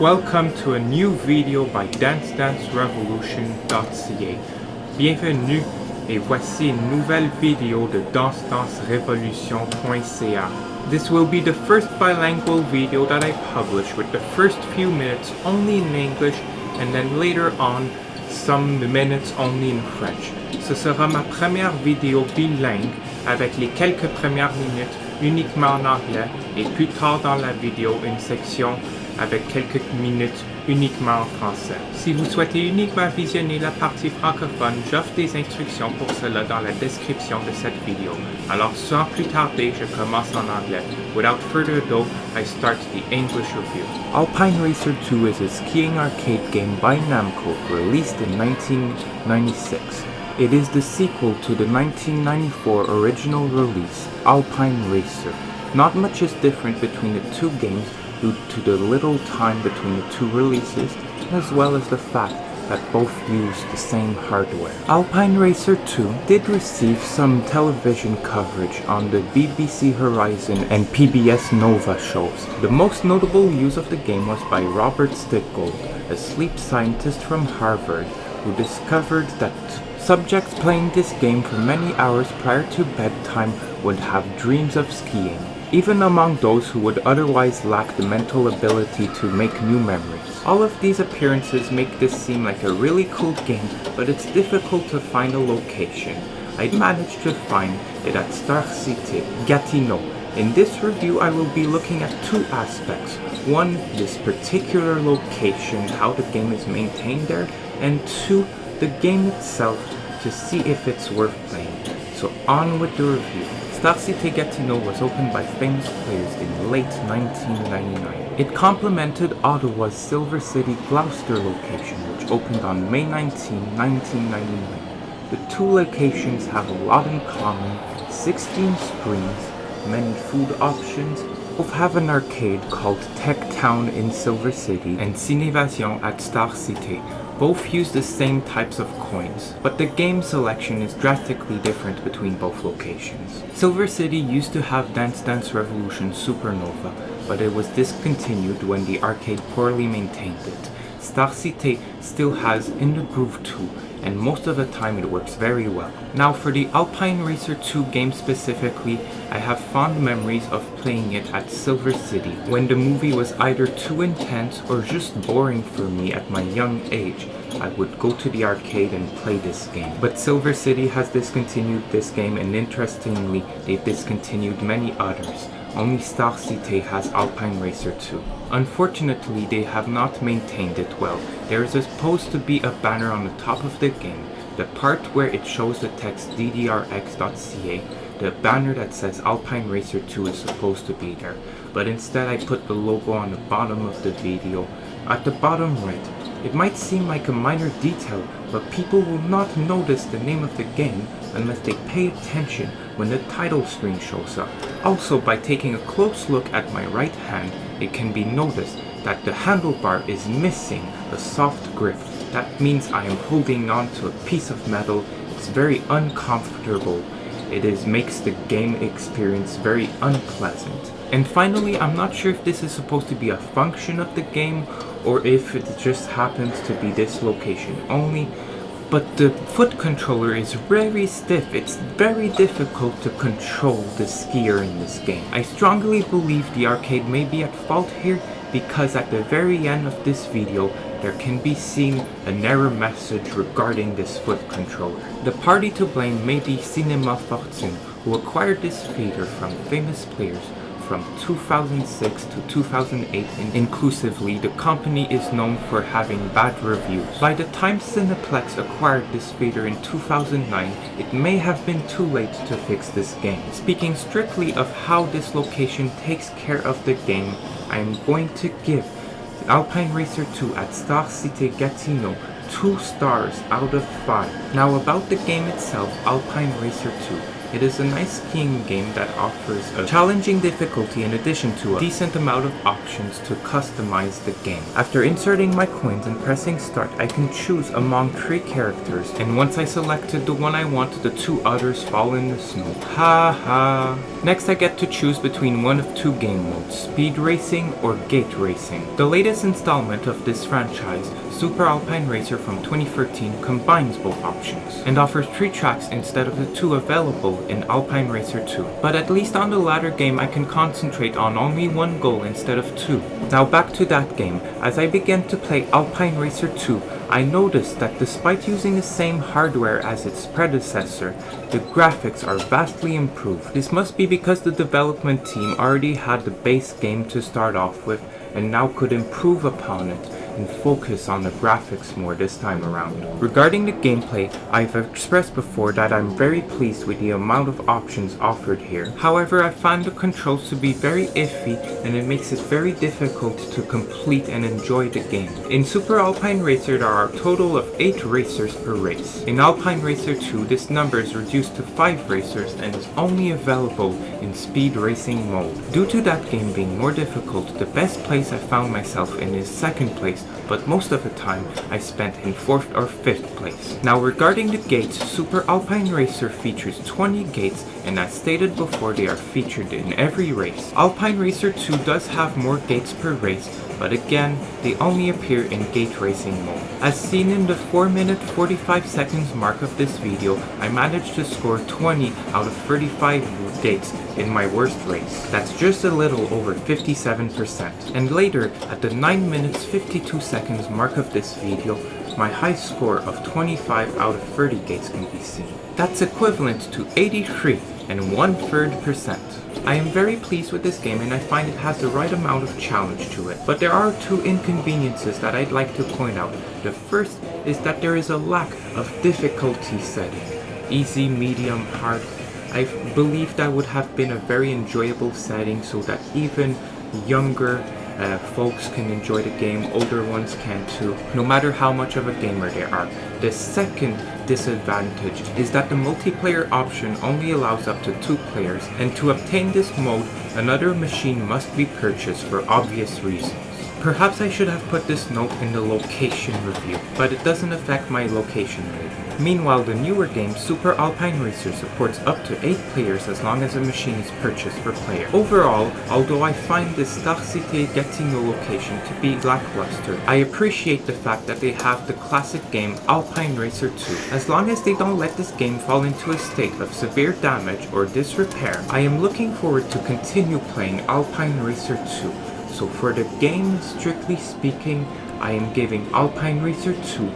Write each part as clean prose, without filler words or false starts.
Welcome to a new video by dancedancerevolution.ca. Bienvenue et voici une nouvelle vidéo de dancedancerevolution.ca. This will be the first bilingual video that I publish, with the first few minutes only in English and then later on some minutes only in French. Ce sera ma première vidéo bilingue avec les quelques premières minutes uniquement en anglais et plus tard dans la vidéo une section avec quelques minutes uniquement en français. Si vous souhaitez uniquement visionner la partie francophone, j'offre des instructions pour cela dans la description de cette vidéo. Alors sans plus tarder, je commence en anglais. Without further ado, I start the English review. Alpine Racer 2 is a skiing arcade game by Namco, released in 1996. It is the sequel to the 1994 original release, Alpine Racer. Not much is different between the two games due to the little time between the two releases, as well as the fact that both use the same hardware. Alpine Racer 2 did receive some television coverage on the BBC Horizon and PBS Nova shows. The most notable use of the game was by Robert Stickgold, a sleep scientist from Harvard, who discovered that subjects playing this game for many hours prior to bedtime would have dreams of skiing, even among those who would otherwise lack the mental ability to make new memories. All of these appearances make this seem like a really cool game, but it's difficult to find a location. I managed to find it at StarCité Gatineau. In this review, I will be looking at two aspects. One, this particular location, how the game is maintained there, and two, the game itself, to see if it's worth playing. So on with the review. StarCité Gatineau was opened by famous players in late 1999. It complemented Ottawa's SilverCity Gloucester location, which opened on May 19, 1999. The two locations have a lot in common: 16 screens, many food options. Both have an arcade called Tech Town in SilverCity and Cinévasion at StarCité. Both use the same types of coins, but the game selection is drastically different between both locations. SilverCity used to have Dance Dance Revolution Supernova, but it was discontinued when the arcade poorly maintained it. StarCité still has In the Groove 2, and most of the time it works very well. Now for the Alpine Racer 2 game specifically, I have fond memories of playing it at SilverCity, when the movie was either too intense or just boring for me at my young age. I would go to the arcade and play this game. But SilverCity has discontinued this game, and interestingly, they've discontinued many others. Only StarCité has Alpine Racer 2. Unfortunately, they have not maintained it well. There is supposed to be a banner on the top of the game. The part where it shows the text ddrx.ca, the banner that says Alpine Racer 2 is supposed to be there. But instead I put the logo on the bottom of the video, at the bottom right. It might seem like a minor detail, but people will not notice the name of the game unless they pay attention when the title screen shows up. Also, by taking a close look at my right hand, it can be noticed that the handlebar is missing a soft grip. That means I am holding on to a piece of metal. It's very uncomfortable. Makes the game experience very unpleasant. And finally, I'm not sure if this is supposed to be a function of the game or if it just happens to be this location only, but the foot controller is very stiff. It's very difficult to control the skier in this game. I strongly believe the arcade may be at fault here, because at the very end of this video there can be seen an error message regarding this foot controller. The party to blame may be Cinema Fortune, who acquired this feature from famous players from 2006 to 2008 inclusively. The company is known for having bad reviews. By the time Cineplex acquired this feature in 2009, it may have been too late to fix this game. Speaking strictly of how this location takes care of the game, I am going to give Alpine Racer 2 at StarCité Gatineau 2 stars out of 5. Now about the game itself, Alpine Racer 2. It is a nice skiing game that offers a challenging difficulty in addition to a decent amount of options to customize the game. After inserting my coins and pressing start, I can choose among 3 characters, and once I selected the one I want, the 2 others fall in the snow. Ha ha! Next I get to choose between one of 2 game modes, speed racing or gate racing. The latest installment of this franchise, Super Alpine Racer from 2013, combines both options and offers 3 tracks instead of the 2 available in Alpine Racer 2. But at least on the latter game I can concentrate on only 1 goal instead of 2. Now back to that game. As I began to play Alpine Racer 2, I noticed that despite using the same hardware as its predecessor, the graphics are vastly improved. This must be because the development team already had the base game to start off with and now could improve upon it and focus on the graphics more this time around. Regarding the gameplay, I've expressed before that I'm very pleased with the amount of options offered here. However, I find the controls to be very iffy and it makes it very difficult to complete and enjoy the game. In Super Alpine Racer there are a total of 8 racers per race. In Alpine Racer 2 this number is reduced to 5 racers and is only available in speed racing mode. Due to that game being more difficult, the best place I found myself in is 2nd place, but most of the time I spent in 4th or 5th place. Now regarding the gates, Super Alpine Racer features 20 gates, and as stated before, they are featured in every race. Alpine Racer 2 does have more gates per race, but again, they only appear in gate racing mode. As seen in the 4-minute 45 seconds mark of this video, I managed to score 20 out of 35 gates in my worst race. That's just a little over 57%. And later, at the 9 minutes 52 seconds mark of this video, my high score of 25 out of 30 gates can be seen. That's equivalent to 83 and 1/3%. I am very pleased with this game and I find it has the right amount of challenge to it. But there are 2 inconveniences that I'd like to point out. The first is that there is a lack of difficulty setting. Easy, medium, hard. I believe that would have been a very enjoyable setting so that even younger folks can enjoy the game, older ones can too, no matter how much of a gamer they are. The second disadvantage is that the multiplayer option only allows up to 2 players, and to obtain this mode, another machine must be purchased for obvious reasons. Perhaps I should have put this note in the location review, but it doesn't affect my location rating. Meanwhile, the newer game, Super Alpine Racer, supports up to 8 players as long as a machine is purchased per player. Overall, although I find the StarCité Gatineau location to be lackluster, I appreciate the fact that they have the classic game Alpine Racer 2. As long as they don't let this game fall into a state of severe damage or disrepair, I am looking forward to continue playing Alpine Racer 2. So for the game, strictly speaking, I am giving Alpine Racer 2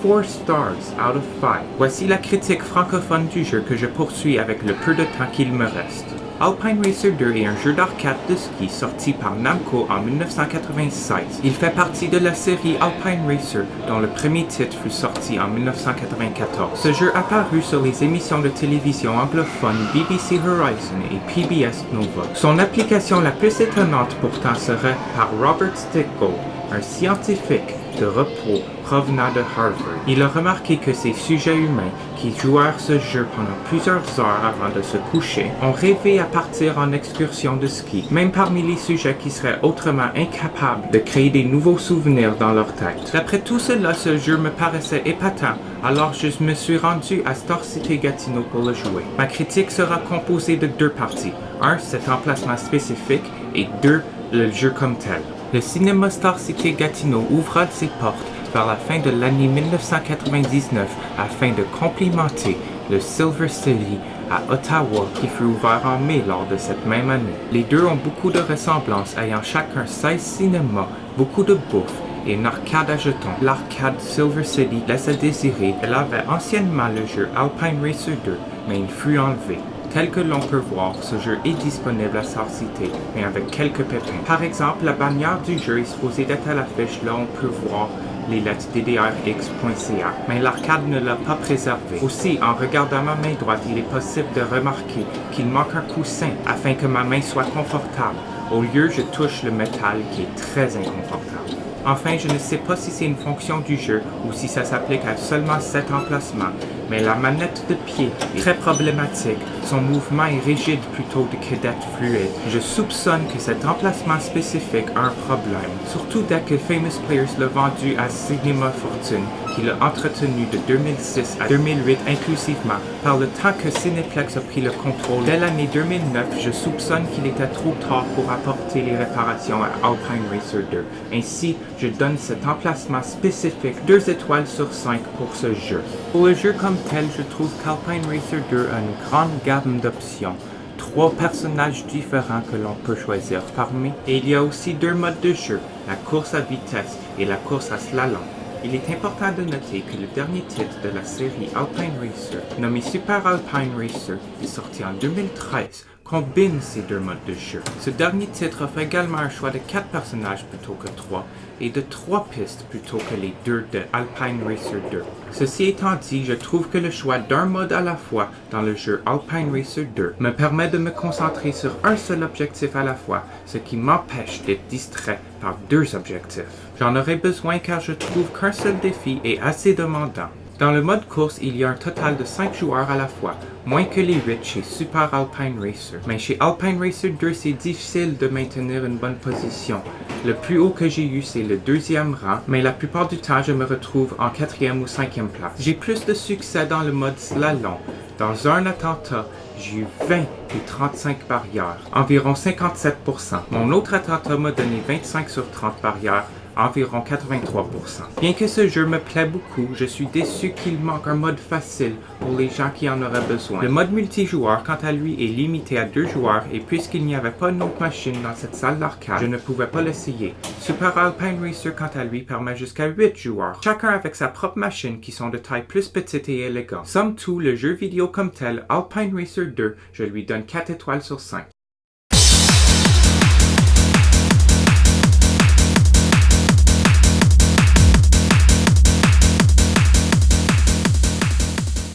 4 stars out of 5. Voici la critique francophone du jeu que je poursuis avec le peu de temps qu'il me reste. Alpine Racer 2 est un jeu d'arcade de ski sorti par Namco en 1996. Il fait partie de la série Alpine Racer, dont le premier titre fut sorti en 1994. Ce jeu apparut sur les émissions de télévision anglophones BBC Horizon et PBS Nova. Son application la plus étonnante pourtant serait par Robert Stickgold, un scientifique de repos provenant de Harvard. Il a remarqué que ces sujets humains qui jouèrent ce jeu pendant plusieurs heures avant de se coucher ont rêvé à partir en excursion de ski, même parmi les sujets qui seraient autrement incapables de créer des nouveaux souvenirs dans leur tête. D'après tout cela, ce jeu me paraissait épatant, alors je me suis rendu à StarCité Gatineau pour le jouer. Ma critique sera composée de 2 parties. 1. Cet emplacement spécifique et 2. Le jeu comme tel. Le cinéma StarCité Gatineau ouvra ses portes vers la fin de l'année 1999 afin de complimenter le SilverCity à Ottawa qui fut ouvert en mai lors de cette même année. Les deux ont beaucoup de ressemblances, ayant chacun 16 cinémas, beaucoup de bouffe et une arcade à jetons. L'arcade SilverCity laisse à désirer. Elle avait anciennement le jeu Alpine Racer 2, mais il fut enlevé. Tel que l'on peut voir, ce jeu est disponible à StarCité, mais avec quelques pépins. Par exemple, la bannière du jeu est supposée d'être à l'affiche, là on peut voir les lettres ddrx.ca, mais l'arcade ne l'a pas préservé. Aussi, en regardant ma main droite, il est possible de remarquer qu'il manque un coussin afin que ma main soit confortable. Au lieu, je touche le métal qui est très inconfortable. Enfin, je ne sais pas si c'est une fonction du jeu ou si ça s'applique à seulement cet emplacement, mais la manette de pied est très problématique. Son mouvement est rigide plutôt que d'être fluide. Je soupçonne que cet emplacement spécifique a un problème, surtout dès que Famous Players l'a vendu à Cinema Fortune, qui l'a entretenu de 2006 à 2008 inclusivement. Par le temps que Cineplex a pris le contrôle dès l'année 2009, je soupçonne qu'il était trop tard pour apporter les réparations à Alpine Racer 2. Ainsi, je donne cet emplacement spécifique 2 étoiles sur 5 pour ce jeu. Pour le jeu comme tel, je trouve qu'Alpine Racer 2 a une grande gamme d'options. 3 personnages différents que l'on peut choisir parmi, et il y a aussi 2 modes de jeu, la course à vitesse et la course à slalom. Il est important de noter que le dernier titre de la série Alpine Racer, nommé Super Alpine Racer, est sorti en 2013, combine ces 2 modes de jeu. Ce dernier titre offre également un choix de 4 personnages plutôt que 3, et de 3 pistes plutôt que les 2 de Alpine Racer 2. Ceci étant dit, je trouve que le choix d'un mode à la fois dans le jeu Alpine Racer 2 me permet de me concentrer sur un seul objectif à la fois, ce qui m'empêche d'être distrait par 2 objectifs. J'en aurais besoin car je trouve qu'un seul défi est assez demandant. Dans le mode course, il y a un total de 5 joueurs à la fois, moins que les 8 chez Super Alpine Racer. Mais chez Alpine Racer 2, c'est difficile de maintenir une bonne position. Le plus haut que j'ai eu, c'est le 2e rang, mais la plupart du temps, je me retrouve en 4e ou 5e place. J'ai plus de succès dans le mode slalom. Dans un attentat, j'ai eu 20 et 35 barrières, environ 57%. Mon autre attentat m'a donné 25 sur 30 barrières, environ 83%. Bien que ce jeu me plaît beaucoup, je suis déçu qu'il manque un mode facile pour les gens qui en auraient besoin. Le mode multijoueur, quant à lui, est limité à 2 joueurs et puisqu'il n'y avait pas une autre machine dans cette salle d'arcade, je ne pouvais pas l'essayer. Super Alpine Racer, quant à lui, permet jusqu'à 8 joueurs, chacun avec sa propre machine qui sont de taille plus petite et élégante. Somme toute, le jeu vidéo comme tel, Alpine Racer 2, je lui donne 4 étoiles sur 5.